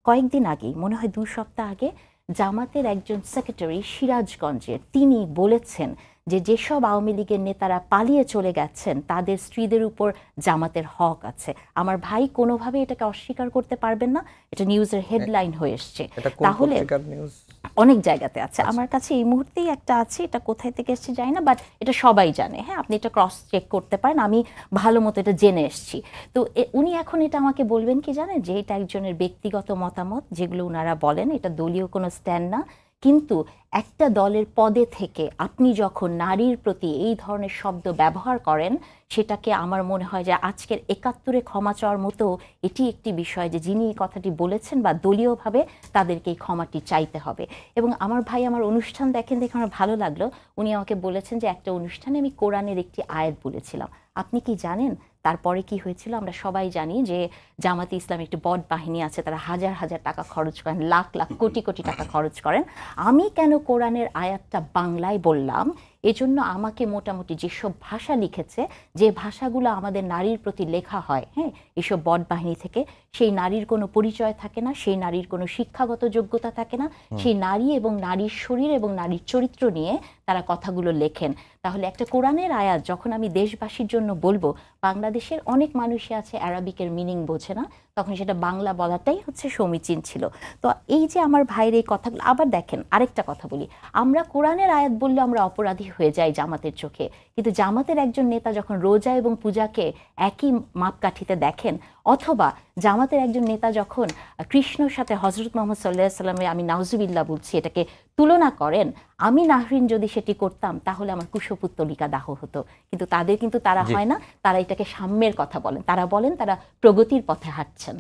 কয়েকদিন আগেই, মনে হয় 2 সপ্তাহ আগে, জামাতের একজন সেক্রেটারি সিরাজগঞ্জের, তিনি বলেছেন যে যেসব আওয়ামী লীগের নেতারা পালিয়ে চলে গেছেন তাদের স্ত্রীদের উপর জামাতের হক আছে। আমার ভাই কোনোভাবে এটাকে অস্বীকার করতে পারবেন না, এটা নিউজের হেডলাইন হয়ে এসছে। তাহলে অনেক জায়গাতে আছে, আমার কাছে এই মুহূর্তেই একটা আছে, এটা কোথায় থেকে এসছে জানি না, বাট এটা সবাই জানে। হ্যাঁ, আপনি এটা ক্রস চেক করতে পারেন, আমি ভালো মতো এটা জেনে এসছি। তো উনি এখন এটা আমাকে বলবেন কি জানেন, যে এটা একজনের ব্যক্তিগত মতামত, যেগুলো ওনারা বলেন এটা দলীয় কোনো স্ট্যান্ড না, কিন্তু একটা দলের পদে থেকে আপনি যখন নারীর প্রতি এই ধরনের শব্দ ব্যবহার করেন, সেটাকে আমার মনে হয় যে আজকের ৭১-এ ক্ষমা চাওয়ার মতো এটি একটি বিষয়, যে যিনি এই কথাটি বলেছেন বা দলীয়ভাবে তাদেরকে এই ক্ষমাটি চাইতে হবে। এবং আমার ভাই আমার অনুষ্ঠান দেখেন, দেখে আমার ভালো লাগলো, উনি আমাকে বলেছেন যে একটা অনুষ্ঠানে আমি কোরআনের একটি আয়াত বলেছিলাম। আপনি কি জানেন তারপরে কি হয়েছিল? আমরা সবাই জানি যে জামাতে ইসলাম একটি বড় বাহিনী আছে, তারা হাজার হাজার টাকা খরচ করেন, লাখ লাখ কোটি কোটি টাকা খরচ করেন। আমি কেন কোরআনের আয়াতটা বাংলায় বললাম, এজন্য আমাকে মোটামুটি যেসব ভাষা লিখেছে, যে ভাষাগুলো আমাদের নারীর প্রতি লেখা হয়, হ্যাঁ, এসব বড় বাহিনী থেকে, সেই নারীর কোনো পরিচয় থাকে না, সেই নারীর কোনো শিক্ষাগত যোগ্যতা থাকে না, সেই নারী এবং নারীর শরীর এবং নারীর চরিত্র নিয়ে তারা কথাগুলো লেখেন। তাহলে একটা কোরআনের আয়াত যখন আমি দেশবাসীর জন্য বলবো, বাংলাদেশের অনেক মানুষই আছে অ্যারাবিকের মিনিং বোঝে না, তখন সেটা বাংলা বলাটাই হচ্ছে সমীচীন ছিল। তো এই যে আমার ভাইয়ের এই কথাগুলো, আবার দেখেন আরেকটা কথা বলি, আমরা কোরআনের আয়াত বললে আমরা অপরাধী হয়ে যাই জামাতের চোখে, কিন্তু জামাতের একজন নেতা যখন রোজা এবং পূজাকে একই মাপকাঠিতে দেখেন, অথবা জামাতের একজন নেতা যখন কৃষ্ণর সাথে হজরত মোহাম্মদ সাল্লাল্লাহু আলাইহি সাল্লামের, আমি নাউজুবিল্লাহ বলছি, এটাকে তুলনা করেন, আমি নাহরিন যদি সেটি করতাম তাহলে আমার কুশপুত্তলিকা দাহ হতো। কিন্তু তারা হয় না, তারা এটাকে সাম্যের কথা বলেন, তারা বলেন তারা প্রগতির পথে হাঁটছেন।